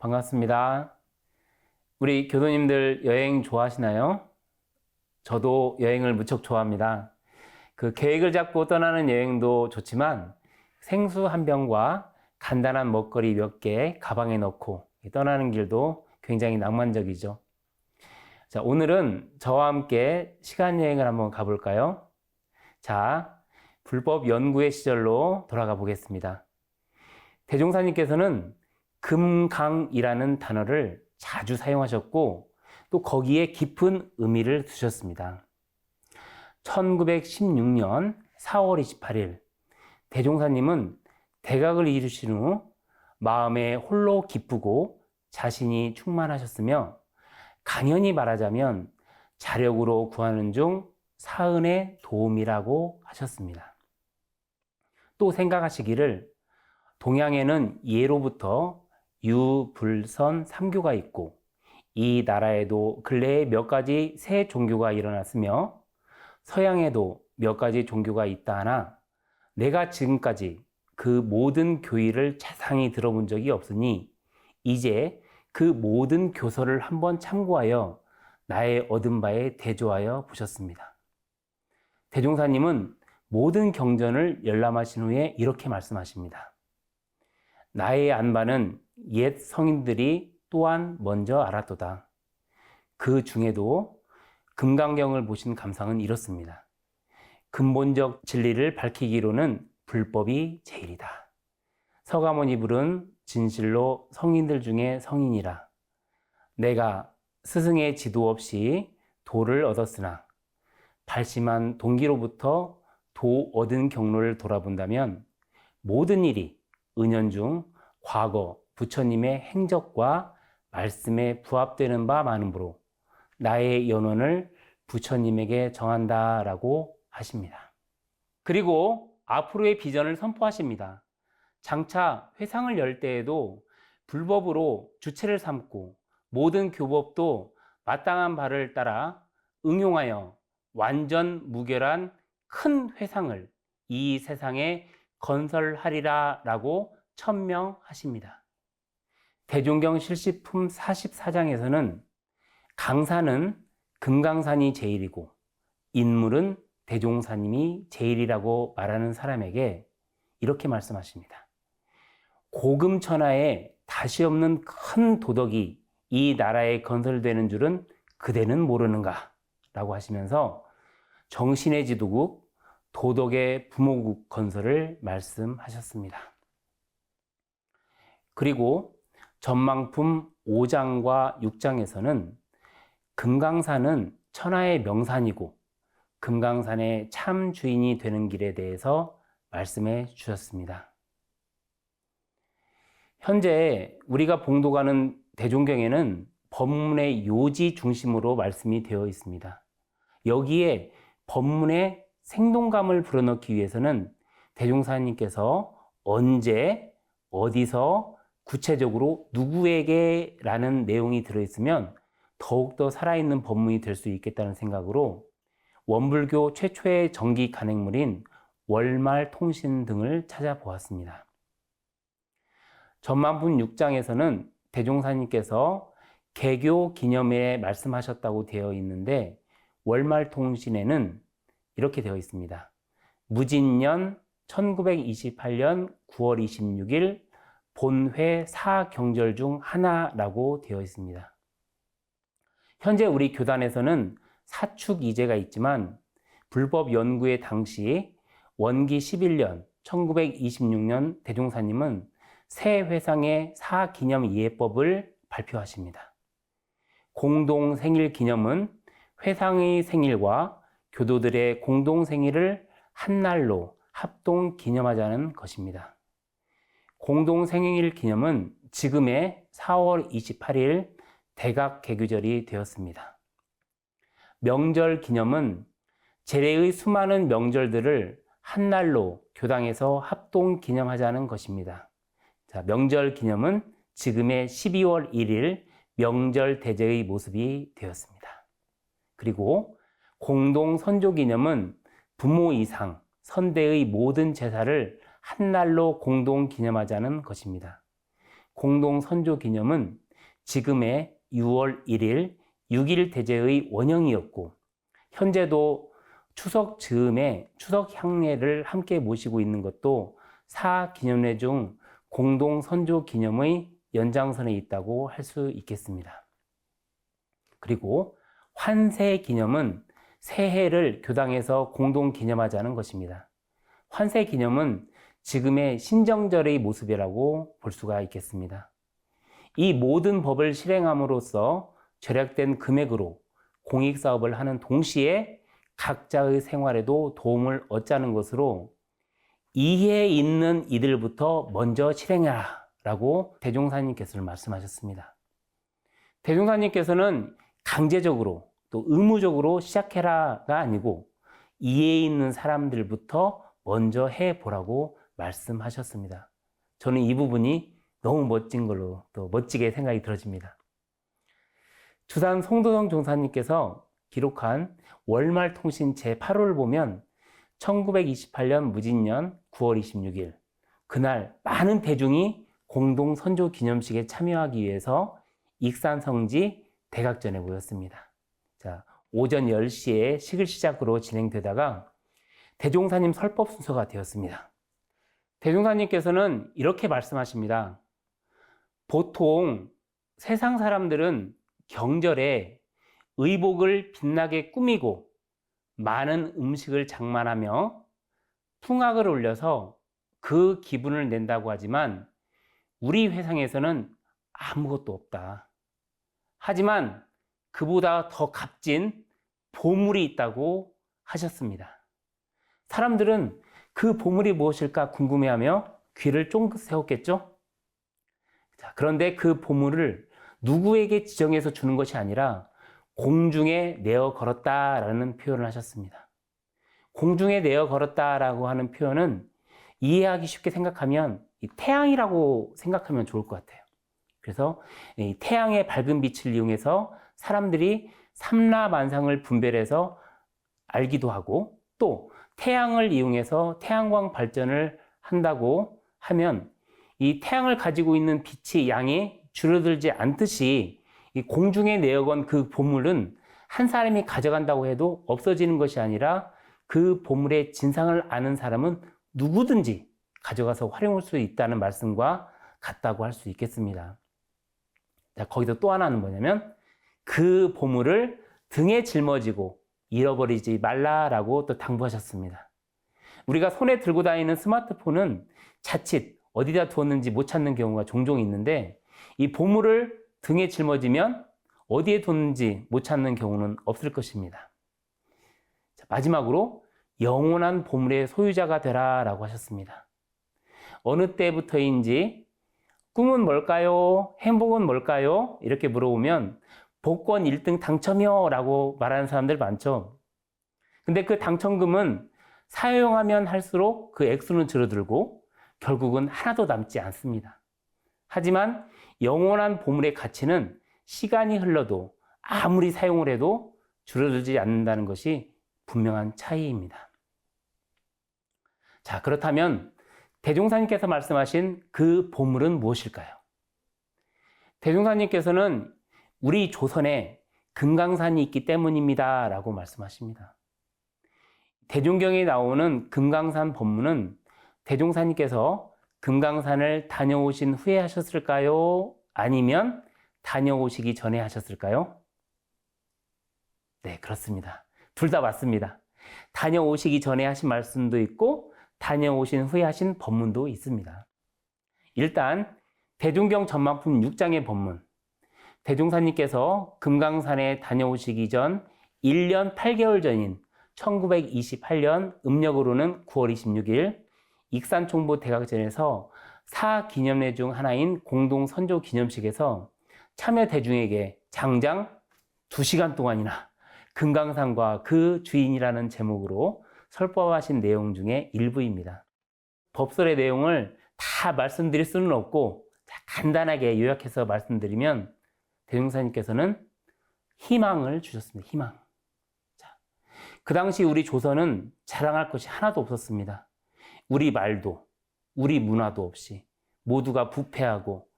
반갑습니다. 우리 교도님들 여행 좋아하시나요? 저도 여행을 무척 좋아합니다. 계획을 잡고 떠나는 여행도 좋지만 생수 한 병과 간단한 먹거리 몇 개 가방에 넣고 떠나는 길도 굉장히 낭만적이죠. 자, 오늘은 저와 함께 시간 여행을 한번 가볼까요? 자, 불법 연구의 시절로 돌아가 보겠습니다. 대종사님께서는 금강이라는 단어를 자주 사용하셨고 또 거기에 깊은 의미를 두셨습니다. 1916년 4월 28일 대종사님은 대각을 이루신 후 마음에 홀로 기쁘고 자신이 충만하셨으며 간연히 말하자면 자력으로 구하는 중 사은의 도움이라고 하셨습니다. 또 생각하시기를 동양에는 예로부터 유, 불, 선 3교가 있고 이 나라에도 근래에 몇 가지 새 종교가 일어났으며 서양에도 몇 가지 종교가 있다 하나 내가 지금까지 그 모든 교의를 자세히 들어본 적이 없으니 이제 그 모든 교서를 한번 참고하여 나의 얻은 바에 대조하여 보셨습니다. 대종사님은 모든 경전을 열람하신 후에 이렇게 말씀하십니다. 나의 안반은 옛 성인들이 또한 먼저 알았도다. 그 중에도 금강경을 보신 감상은 이렇습니다. 근본적 진리를 밝히기로는 불법이 제일이다. 서가모니 부른 진실로 성인들 중에 성인이라. 내가 스승의 지도 없이 도를 얻었으나 발심한 동기로부터 도 얻은 경로를 돌아본다면 모든 일이 은연중 과거 부처님의 행적과 말씀에 부합되는 바 많으므로 나의 연원을 부처님에게 정한다라고 하십니다. 그리고 앞으로의 비전을 선포하십니다. 장차 회상을 열 때에도 불법으로 주체를 삼고 모든 교법도 마땅한 바를 따라 응용하여 완전 무결한 큰 회상을 이 세상에 건설하리라 라고 천명하십니다. 대종경 실시품 44장에서는 강산은 금강산이 제일이고 인물은 대종사님이 제일이라고 말하는 사람에게 이렇게 말씀하십니다. 고금천하에 다시 없는 큰 도덕이 이 나라에 건설되는 줄은 그대는 모르는가? 라고 하시면서 정신의 지도국, 도덕의 부모국 건설을 말씀하셨습니다. 그리고 전망품 5장과 6장에서는 금강산은 천하의 명산이고 금강산의 참 주인이 되는 길에 대해서 말씀해 주셨습니다. 현재 우리가 봉독하는 대종경에는 법문의 요지 중심으로 말씀이 되어 있습니다. 여기에 법문의 생동감을 불어넣기 위해서는 대종사님께서 언제, 어디서, 구체적으로 누구에게 라는 내용이 들어있으면 더욱더 살아있는 법문이 될 수 있겠다는 생각으로 원불교 최초의 정기 간행물인 월말통신 등을 찾아보았습니다. 전만품 6장에서는 대종사님께서 개교 기념일에 말씀하셨다고 되어 있는데 월말통신에는 이렇게 되어 있습니다. 무진년 1928년 9월 26일 본회 사경절 중 하나라고 되어 있습니다. 현재 우리 교단에서는 사축이제가 있지만 불법 연구의 당시 원기 11년 1926년 대종사님은 새 회상의 사기념이해법을 발표하십니다. 공동생일 기념은 회상의 생일과 교도들의 공동생일을 한날로 합동 기념하자는 것입니다. 공동생일 기념은 지금의 4월 28일 대각개교절이 되었습니다. 명절 기념은 제래의 수많은 명절들을 한날로 교당에서 합동 기념하자는 것입니다. 자, 명절 기념은 지금의 12월 1일 명절 대제의 모습이 되었습니다. 그리고 공동 선조 기념은 부모 이상 선대의 모든 제사를 한날로 공동 기념하자는 것입니다. 공동 선조 기념은 지금의 6월 1일 6.1 대제의 원형이었고 현재도 추석 즈음에 추석 향례를 함께 모시고 있는 것도 사 기념례 중 공동 선조 기념의 연장선에 있다고 할 수 있겠습니다. 그리고 환세 기념은 새해를 교당에서 공동 기념하자는 것입니다. 환세 기념은 지금의 신정절의 모습이라고 볼 수가 있겠습니다. 이 모든 법을 실행함으로써 절약된 금액으로 공익사업을 하는 동시에 각자의 생활에도 도움을 얻자는 것으로 이해 있는 이들부터 먼저 실행해라 라고 대종사님께서는 말씀하셨습니다. 대종사님께서는 강제적으로 또 의무적으로 시작해라가 아니고 이해 있는 사람들부터 먼저 해보라고 말씀하셨습니다. 저는 이 부분이 너무 멋진 걸로 또 멋지게 생각이 들어집니다. 주산 송도성 종사님께서 기록한 월말통신 제8호를 보면 1928년 무진년 9월 26일 그날 많은 대중이 공동 선조 기념식에 참여하기 위해서 익산 성지 대각전에 모였습니다. 자, 오전 10시에 식을 시작으로 진행되다가 대종사님 설법 순서가 되었습니다. 대종사님께서는 이렇게 말씀하십니다. 보통 세상 사람들은 경절에 의복을 빛나게 꾸미고 많은 음식을 장만하며 풍악을 올려서 그 기분을 낸다고 하지만 우리 회상에서는 아무것도 없다. 하지만 그보다 더 값진 보물이 있다고 하셨습니다. 사람들은 그 보물이 무엇일까 궁금해하며 귀를 쫑긋 세웠겠죠? 자, 그런데 그 보물을 누구에게 지정해서 주는 것이 아니라 공중에 내어 걸었다라는 표현을 하셨습니다. 공중에 내어 걸었다라고 하는 표현은 이해하기 쉽게 생각하면 이 태양이라고 생각하면 좋을 것 같아요. 그래서 이 태양의 밝은 빛을 이용해서 사람들이 삼라만상을 분별해서 알기도 하고 또 태양을 이용해서 태양광 발전을 한다고 하면 이 태양을 가지고 있는 빛의 양이 줄어들지 않듯이 이 공중에 내어건 그 보물은 한 사람이 가져간다고 해도 없어지는 것이 아니라 그 보물의 진상을 아는 사람은 누구든지 가져가서 활용할 수 있다는 말씀과 같다고 할 수 있겠습니다. 자, 거기서 또 하나는 뭐냐면 그 보물을 등에 짊어지고 잃어버리지 말라라고 또 당부하셨습니다. 우리가 손에 들고 다니는 스마트폰은 자칫 어디다 두었는지 못 찾는 경우가 종종 있는데 이 보물을 등에 짊어지면 어디에 뒀는지 못 찾는 경우는 없을 것입니다. 자, 마지막으로 영원한 보물의 소유자가 되라 라고 하셨습니다. 어느 때부터인지 꿈은 뭘까요? 행복은 뭘까요? 이렇게 물어보면 복권 1등 당첨이요 라고 말하는 사람들 많죠. 근데 그 당첨금은 사용하면 할수록 그 액수는 줄어들고 결국은 하나도 남지 않습니다. 하지만 영원한 보물의 가치는 시간이 흘러도 아무리 사용을 해도 줄어들지 않는다는 것이 분명한 차이입니다. 자, 그렇다면 대종사님께서 말씀하신 그 보물은 무엇일까요? 대종사님께서는 우리 조선에 금강산이 있기 때문입니다 라고 말씀하십니다. 대종경에 나오는 금강산 법문은 대종사님께서 금강산을 다녀오신 후에 하셨을까요? 아니면 다녀오시기 전에 하셨을까요? 네, 그렇습니다. 둘 다 맞습니다. 다녀오시기 전에 하신 말씀도 있고 다녀오신 후에 하신 법문도 있습니다. 일단 대종경 전망품 6장의 법문, 대종사님께서 금강산에 다녀오시기 전 1년 8개월 전인 1928년 음력으로는 9월 26일 익산총보 대각전에서 사 기념례 중 하나인 공동 선조 기념식에서 참여 대중에게 장장 2시간 동안이나 금강산과 그 주인이라는 제목으로 설법하신 내용 중에 일부입니다. 법설의 내용을 다 말씀드릴 수는 없고 간단하게 요약해서 말씀드리면 대종사님께서는 희망을 주셨습니다. 희망. 자, 그 당시 우리 조선은 자랑할 것이 하나도 없었습니다. 우리 말도 우리 문화도 없이 모두가 부패하고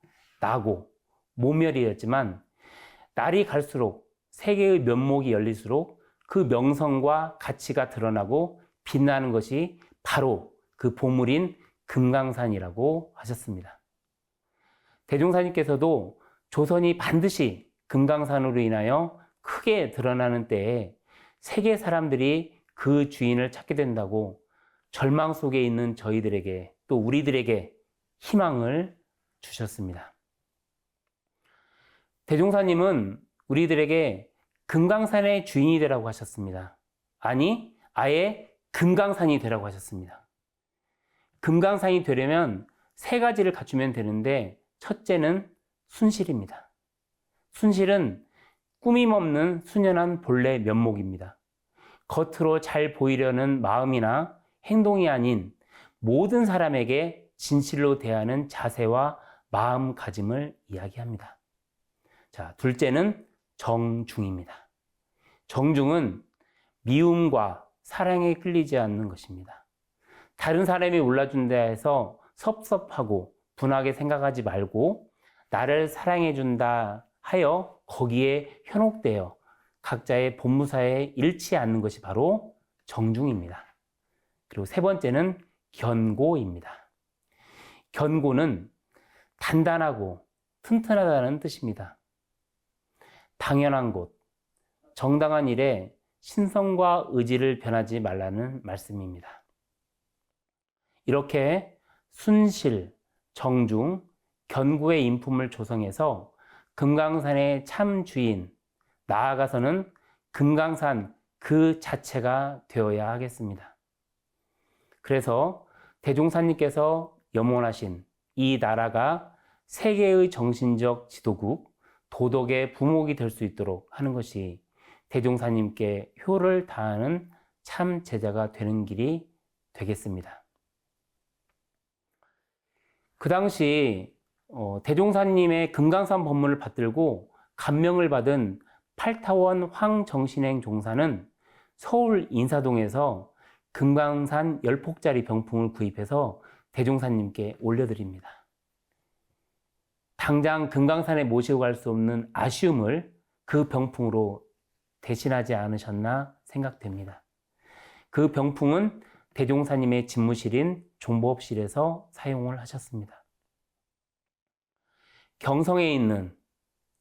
나고 모멸이었지만 날이 갈수록 세계의 면목이 열릴수록 그 명성과 가치가 드러나고 빛나는 것이 바로 그 보물인 금강산이라고 하셨습니다. 대종사님께서도 조선이 반드시 금강산으로 인하여 크게 드러나는 때에 세계 사람들이 그 주인을 찾게 된다고 절망 속에 있는 저희들에게 또 우리들에게 희망을 주셨습니다. 대종사님은 우리들에게 금강산의 주인이 되라고 하셨습니다. 아니, 아예 금강산이 되라고 하셨습니다. 금강산이 되려면 세 가지를 갖추면 되는데 첫째는 순실입니다. 순실은 꾸밈없는 순연한 본래 면목입니다. 겉으로 잘 보이려는 마음이나 행동이 아닌 모든 사람에게 진실로 대하는 자세와 마음가짐을 이야기합니다. 자, 둘째는 정중입니다. 정중은 미움과 사랑에 끌리지 않는 것입니다. 다른 사람이 올라준다 해서 섭섭하고 분하게 생각하지 말고 나를 사랑해준다 하여 거기에 현혹되어 각자의 본무사에 잃지 않는 것이 바로 정중입니다. 그리고 세 번째는 견고입니다. 견고는 단단하고 튼튼하다는 뜻입니다. 당연한 곳, 정당한 일에 신성과 의지를 변하지 말라는 말씀입니다. 이렇게 순실, 정중, 견고의 인품을 조성해서 금강산의 참 주인, 나아가서는 금강산 그 자체가 되어야 하겠습니다. 그래서 대종사님께서 염원하신 이 나라가 세계의 정신적 지도국, 도덕의 부목이 될 수 있도록 하는 것이 대종사님께 효를 다하는 참 제자가 되는 길이 되겠습니다. 그 당시 대종사님의 금강산 법문을 받들고 감명을 받은 팔타원 황정신행 종사는 서울 인사동에서 금강산 10폭짜리 병풍을 구입해서 대종사님께 올려드립니다. 당장 금강산에 모시고 갈 수 없는 아쉬움을 그 병풍으로 대신하지 않으셨나 생각됩니다. 그 병풍은 대종사님의 집무실인 종법실에서 사용을 하셨습니다. 경성에 있는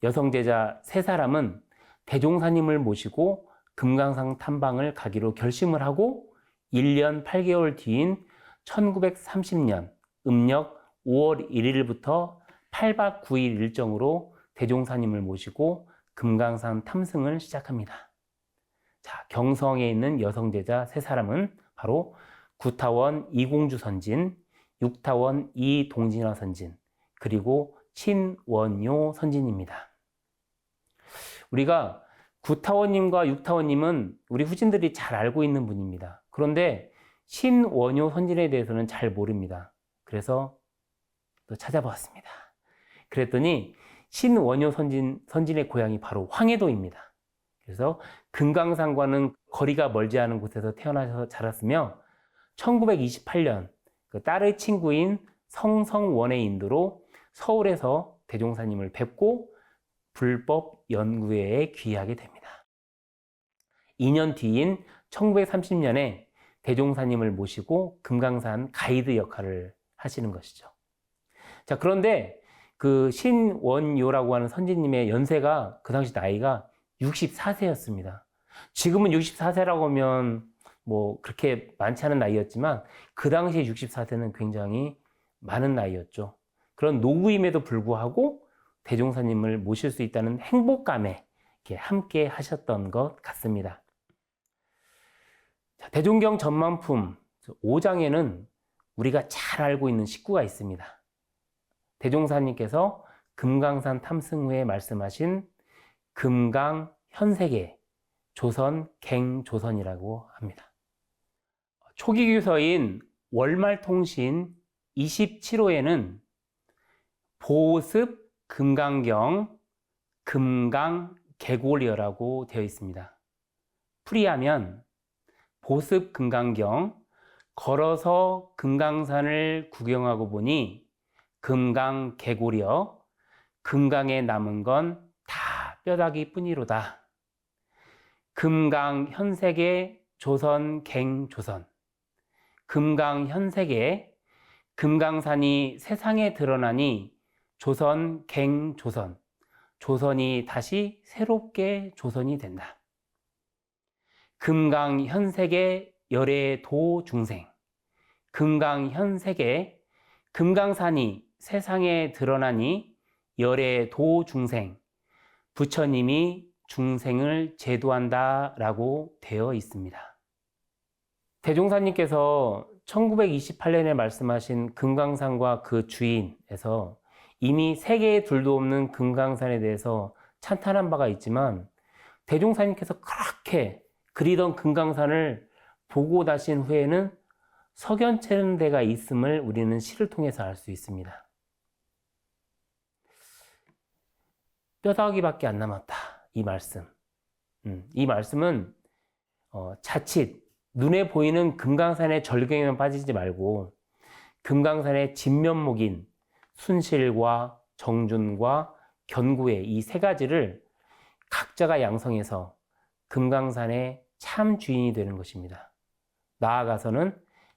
여성제자 3사람은 대종사님을 모시고 금강산 탐방을 가기로 결심을 하고 1년 8개월 뒤인 1930년 음력 5월 1일부터 8박 9일 일정으로 대종사님을 모시고 금강산 탐승을 시작합니다. 자, 경성에 있는 여성제자 3사람은 바로 구타원 이공주 선진, 육타원 이동진화 선진, 그리고 친원요 선진입니다. 우리가 구타원님과 육타원님은 우리 후진들이 잘 알고 있는 분입니다. 그런데 신원요 선진에 대해서는 잘 모릅니다. 그래서 또 찾아보았습니다. 그랬더니 신원요 선진의 고향이 바로 황해도입니다. 그래서 금강산과는 거리가 멀지 않은 곳에서 태어나서 자랐으며 1928년 그 딸의 친구인 성성원의 인도로 서울에서 대종사님을 뵙고 불법 연구회에 귀하게 됩니다. 2년 뒤인 1930년에 대종사님을 모시고 금강산 가이드 역할을 하시는 것이죠. 자, 그런데 그 신원요라고 하는 선지님의 연세가 그 당시 나이가 64세였습니다. 지금은 64세라고 하면 뭐 그렇게 많지 않은 나이였지만 그 당시에 64세는 굉장히 많은 나이였죠. 그런 노구임에도 불구하고 대종사님을 모실 수 있다는 행복감에 이렇게 함께 하셨던 것 같습니다. 자, 대종경 전만품 5장에는 우리가 잘 알고 있는 식구가 있습니다. 대종사님께서 금강산 탐승 후에 말씀하신 금강현세계 조선 갱조선이라고 합니다. 초기 규서인 월말통신 27호에는 보습 금강경 금강계골이라고 되어 있습니다. 풀이하면 보습 금강경 걸어서 금강산을 구경하고 보니 금강계골이여 금강에 남은 건 다 뼈다귀 뿐이로다. 금강현색의 조선갱조선. 금강현색의 금강산이 세상에 드러나니 조선갱조선. 조선이 다시 새롭게 조선이 된다. 금강현색의 열애도중생. 금강현색의 금강산이 세상에 드러나니 열애도중생. 부처님이 중생을 제도한다 라고 되어 있습니다. 대종사님께서 1928년에 말씀하신 금강산과 그 주인에서 이미 세계에 둘도 없는 금강산에 대해서 찬탄한 바가 있지만, 대종사님께서 그렇게 그리던 금강산을 보고 나신 후에는 석연찮은 데가 있음을 우리는 시를 통해서 알 수 있습니다. 뼈다귀밖에 안 남았다, 이 말씀. 이 말씀은 자칫 눈에 보이는 금강산의 절경에만 빠지지 말고 금강산의 진면목인 순실과 정준과 견구의 이 세 가지를 각자가 양성해서 금강산의 참 주인이 되는 것입니다. 나아가서는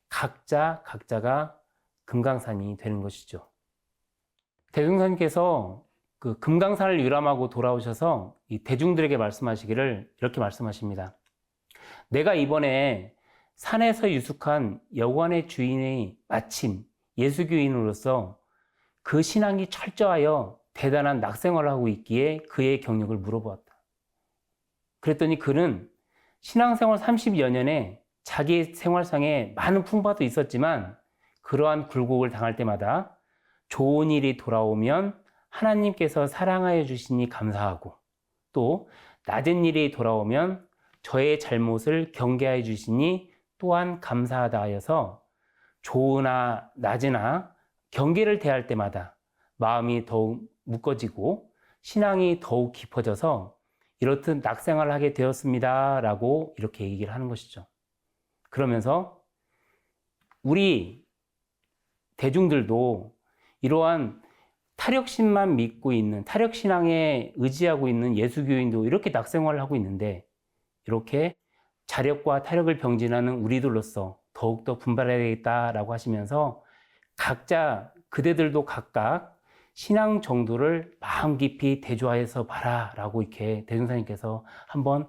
각자가 금강산이 되는 것이죠. 대종사님께서 그 금강산을 유람하고 돌아오셔서 이 대중들에게 말씀하시기를 이렇게 말씀하십니다. 내가 이번에 산에서 유숙한 여관의 주인이 마침 예수교인으로서 그 신앙이 철저하여 대단한 낙생활을 하고 있기에 그의 경력을 물어보았다. 그랬더니 그는 신앙생활 30여 년에 자기 생활상에 많은 풍파도 있었지만 그러한 굴곡을 당할 때마다 좋은 일이 돌아오면 하나님께서 사랑하여 주시니 감사하고, 또 낮은 일이 돌아오면 저의 잘못을 경계하여 주시니 또한 감사하다 하여서 좋으나 낮으나 경계를 대할 때마다 마음이 더욱 묶어지고 신앙이 더욱 깊어져서 이렇듯 낙생활을 하게 되었습니다 라고 이렇게 얘기를 하는 것이죠. 그러면서 우리 대중들도 이러한 타력신만 믿고 있는, 타력신앙에 의지하고 있는 예수교인도 이렇게 낙생활을 하고 있는데, 이렇게 자력과 타력을 병진하는 우리들로서 더욱더 분발해야 되겠다라고 하시면서 각자, 그대들도 각각 신앙 정도를 마음 깊이 대조하여서 봐라 라고 이렇게 대종사님께서 한번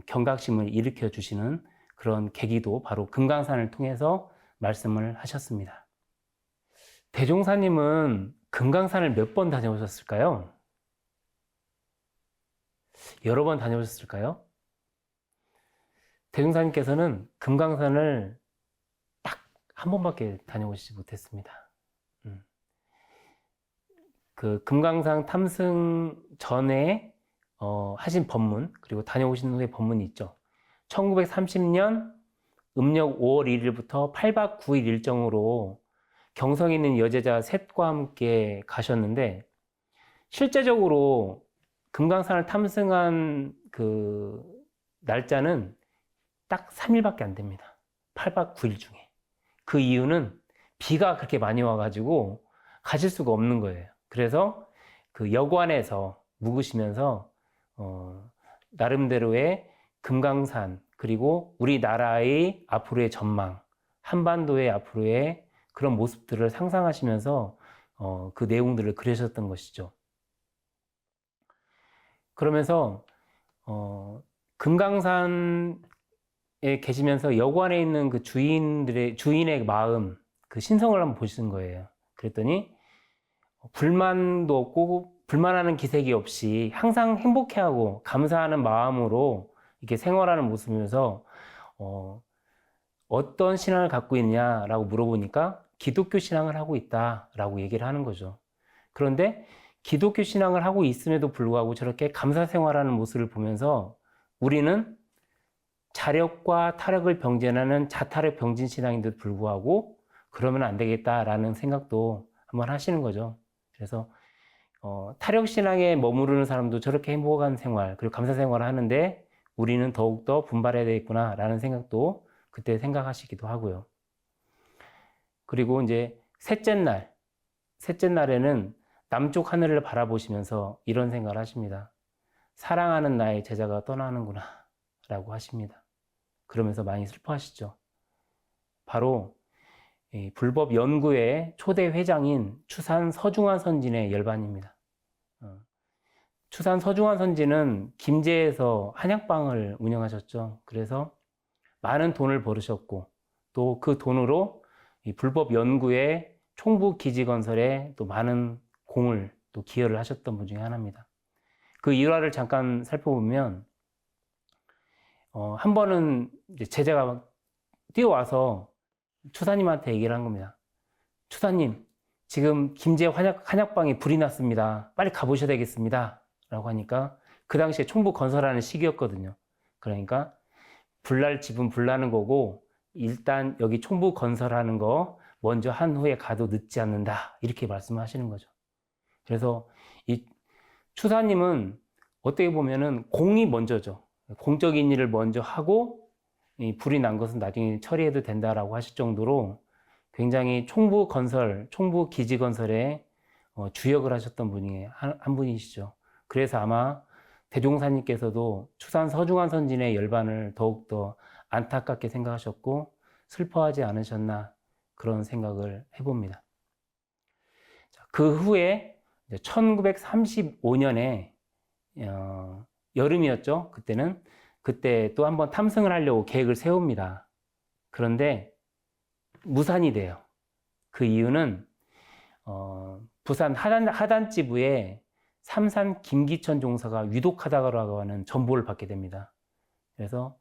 경각심을 일으켜 주시는 그런 계기도 바로 금강산을 통해서 말씀을 하셨습니다. 대종사님은 금강산을 몇 번 다녀오셨을까요? 여러 번 다녀오셨을까요? 대종사님께서는 금강산을 딱 한 번밖에 다녀오시지 못했습니다. 그 금강산 탐승 전에 하신 법문, 그리고 다녀오신 후에 법문이 있죠. 1930년 음력 5월 1일부터 8박 9일 일정으로 경성에 있는 여제자 셋과 함께 가셨는데, 실제적으로 금강산을 탐승한 그 날짜는 딱 3일밖에 안 됩니다. 8박 9일 중에. 그 이유는 비가 그렇게 많이 와가지고 가실 수가 없는 거예요. 그래서 그 여관에서 묵으시면서 나름대로의 금강산, 그리고 우리나라의 앞으로의 전망, 한반도의 앞으로의 그런 모습들을 상상하시면서 그 내용들을 그리셨던 것이죠. 그러면서 금강산에 계시면서 여관에 있는 그 주인의 마음, 그 신성을 한번 보시는 거예요. 그랬더니 불만도 없고 불만하는 기색이 없이 항상 행복해하고 감사하는 마음으로 이렇게 생활하는 모습이면서 어떤 신앙을 갖고 있냐라고 물어보니까 기독교 신앙을 하고 있다라고 얘기를 하는 거죠. 그런데 기독교 신앙을 하고 있음에도 불구하고 저렇게 감사 생활하는 모습을 보면서 우리는 자력과 타력을 병진하는 자타력 병진 신앙인데도 불구하고 그러면 안 되겠다라는 생각도 한번 하시는 거죠. 그래서 타력 신앙에 머무르는 사람도 저렇게 행복한 생활, 그리고 감사 생활을 하는데 우리는 더욱더 분발해야 되겠구나라는 생각도 그때 생각하시기도 하고요. 그리고 이제 셋째 날에는 남쪽 하늘을 바라보시면서 이런 생각을 하십니다. 사랑하는 나의 제자가 떠나는구나 라고 하십니다. 그러면서 많이 슬퍼하시죠. 바로 불법 연구회 초대 회장인 추산 서중환 선진의 열반입니다. 추산 서중환 선진은 김제에서 한약방을 운영하셨죠. 그래서 많은 돈을 벌으셨고 또 그 돈으로 이 불법 연구회 총부 기지 건설에 또 많은 공을 또 기여를 하셨던 분 중에 하나입니다. 그 일화를 잠깐 살펴보면 한 번은 이제 제자가 뛰어와서 추사님한테 얘기를 한 겁니다. 추사님, 지금 김제 한약방에 불이 났습니다. 빨리 가보셔야 되겠습니다. 라고 하니까 그 당시에 총부 건설하는 시기였거든요. 그러니까 불날 집은 불나는 거고 일단 여기 총부 건설하는 거 먼저 한 후에 가도 늦지 않는다. 이렇게 말씀하시는 거죠. 그래서 이 추사님은 어떻게 보면은 공이 먼저죠. 공적인 일을 먼저 하고 이 불이 난 것은 나중에 처리해도 된다라고 하실 정도로 굉장히 총부 건설, 총부 기지 건설에 주역을 하셨던 분이 한 분이시죠. 그래서 아마 대종사님께서도 추산 서중환 선진의 열반을 더욱더 안타깝게 생각하셨고 슬퍼하지 않으셨나 그런 생각을 해봅니다. 그 후에 1935년에 여름이었죠. 그때 또 한번 탐승을 하려고 계획을 세웁니다. 그런데 무산이 돼요. 그 이유는 부산 하단지부에 삼산 김기천 종사가 위독하다고 하는 전보를 받게 됩니다. 그래서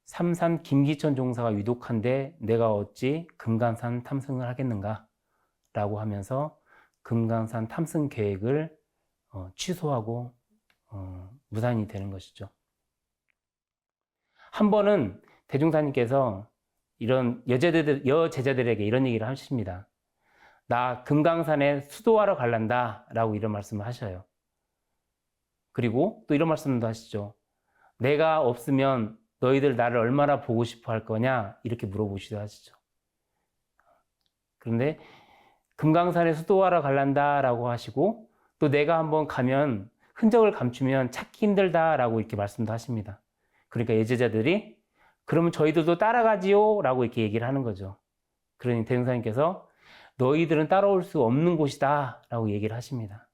삼산 김기천 종사가 위독한데 내가 어찌 금강산 탐승을 하겠는가 라고 하면서 금강산 탐승 계획을 취소하고 무산이 되는 것이죠. 한 번은 대종사님께서 이런 여제자들에게 이런 얘기를 하십니다. 나 금강산에 수도하러 갈란다 라고 이런 말씀을 하셔요. 그리고 또 이런 말씀도 하시죠. 내가 없으면 너희들 나를 얼마나 보고 싶어 할 거냐 이렇게 물어보시기도 하시죠. 그런데 금강산에 수도하러 갈란다 라고 하시고 또 내가 한번 가면 흔적을 감추면 찾기 힘들다 라고 이렇게 말씀도 하십니다. 그러니까 예제자들이 그러면 저희들도 따라가지요 라고 이렇게 얘기를 하는 거죠. 그러니 대종사님께서 너희들은 따라올 수 없는 곳이다 라고 얘기를 하십니다.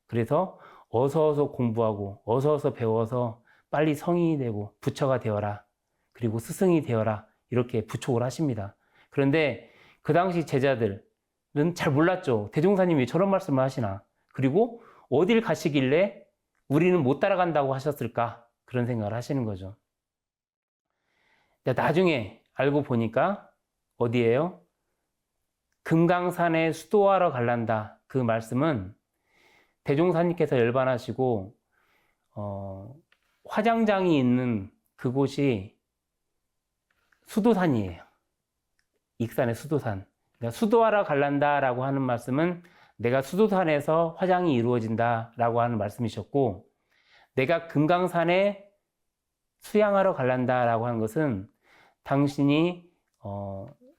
그래서 어서 공부하고 어서 배워서 빨리 성인이 되고 부처가 되어라. 그리고 스승이 되어라. 이렇게 부촉을 하십니다. 그런데 그 당시 제자들은 잘 몰랐죠. 대종사님이 왜 저런 말씀을 하시나. 그리고 어딜 가시길래 우리는 못 따라간다고 하셨을까. 그런 생각을 하시는 거죠. 나중에 알고 보니까 어디예요? 금강산에 수도하러 갈란다. 그 말씀은 대종사님께서 열반하시고 화장장이 있는 그곳이 수도산이에요. 익산의 수도산. 그러니까 수도하러 갈란다 라고 하는 말씀은 내가 수도산에서 화장이 이루어진다 라고 하는 말씀이셨고 내가 금강산에 수양하러 갈란다 라고 하는 것은 당신이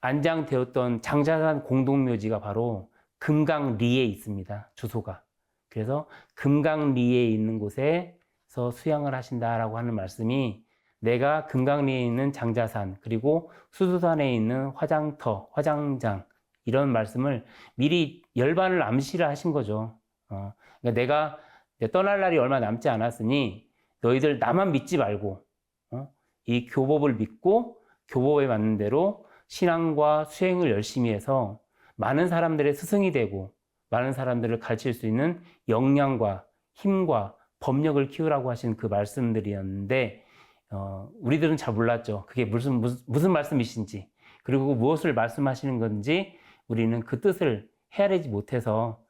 안장되었던 장자산 공동묘지가 바로 금강리에 있습니다. 주소가. 그래서 금강리에 있는 곳에서 수양을 하신다라고 하는 말씀이 내가 금강리에 있는 장자산 그리고 수도산에 있는 화장터, 화장장 이런 말씀을 미리 열반을 암시를 하신 거죠. 그러니까 내가 떠날 날이 얼마 남지 않았으니 너희들 나만 믿지 말고 이 교법을 믿고 교법에 맞는 대로 신앙과 수행을 열심히 해서 많은 사람들의 스승이 되고 많은 사람들을 가르칠 수 있는 역량과 힘과 법력을 키우라고 하신 그 말씀들이었는데 우리들은 잘 몰랐죠. 그게 무슨 말씀이신지 그리고 무엇을 말씀하시는 건지 우리는 그 뜻을 헤아리지 못해서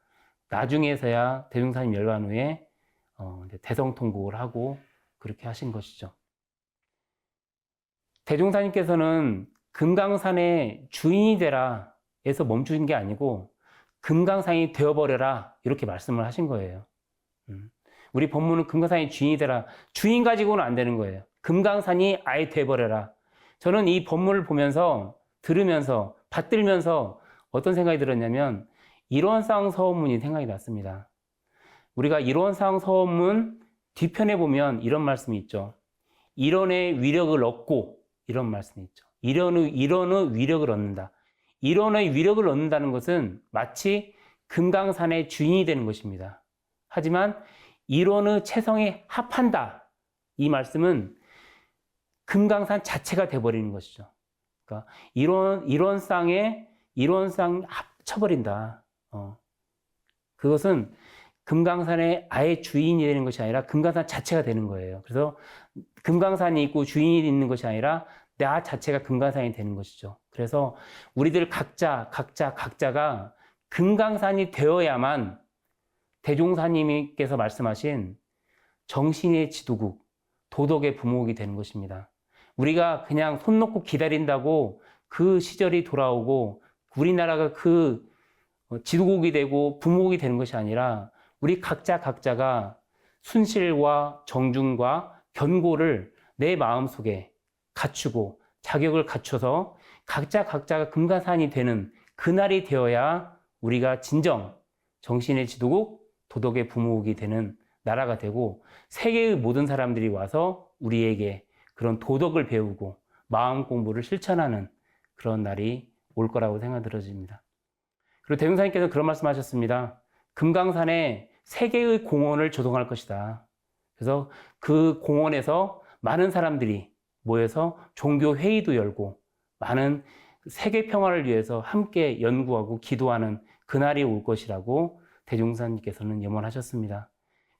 나중에서야 대종사님 열반 후에 대성통곡을 하고 그렇게 하신 것이죠. 대종사님께서는 금강산의 주인이 되라 에서 멈추신 게 아니고 금강산이 되어버려라 이렇게 말씀을 하신 거예요. 우리 본문은 금강산이 주인이 되라. 주인 가지고는 안 되는 거예요. 금강산이 아예 되어버려라. 저는 이 본문을 보면서 들으면서 받들면서 어떤 생각이 들었냐면 일원상 서문이 생각이 났습니다. 우리가 이론상 서원문 뒤편에 보면 이런 말씀이 있죠. 이론의 위력을 얻고, 이런 말씀이 있죠. 이론의 위력을 얻는다. 이론의 위력을 얻는다는 것은 마치 금강산의 주인이 되는 것입니다. 하지만 이론의 체성에 합한다. 이 말씀은 금강산 자체가 되어버리는 것이죠. 그러니까 이론상 합쳐버린다. 그것은 금강산의 아예 주인이 되는 것이 아니라 금강산 자체가 되는 거예요. 그래서 금강산이 있고 주인이 있는 것이 아니라 나 자체가 금강산이 되는 것이죠. 그래서 우리들 각자가 금강산이 되어야만 대종사님께서 말씀하신 정신의 지도국, 도덕의 부목이 되는 것입니다. 우리가 그냥 손 놓고 기다린다고 그 시절이 돌아오고 우리나라가 그 지도국이 되고 부목이 되는 것이 아니라 우리 각자가 순실과 정중과 견고를 내 마음속에 갖추고 자격을 갖춰서 각자가 금강산이 되는 그날이 되어야 우리가 진정 정신의 지도국, 도덕의 부목이 되는 나라가 되고 세계의 모든 사람들이 와서 우리에게 그런 도덕을 배우고 마음 공부를 실천하는 그런 날이 올 거라고 생각 들어집니다. 그리고 대종사님께서 그런 말씀하셨습니다. 금강산에 3개의 공원을 조성할 것이다. 그래서 그 공원에서 많은 사람들이 모여서 종교 회의도 열고 많은 세계 평화를 위해서 함께 연구하고 기도하는 그날이 올 것이라고 대종사님께서는 염원하셨습니다.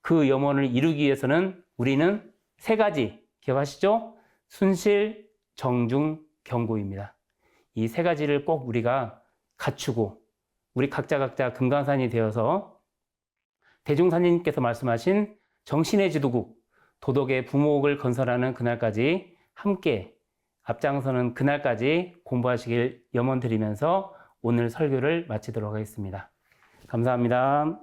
그 염원을 이루기 위해서는 우리는 3가지 기억하시죠? 순실, 정중, 경고입니다. 이 3가지를 꼭 우리가 갖추고 우리 각자 금강산이 되어서 대종사님께서 말씀하신 정신의 지도국, 도덕의 부목을 건설하는 그날까지 함께 앞장서는 그날까지 공부하시길 염원드리면서 오늘 설교를 마치도록 하겠습니다. 감사합니다.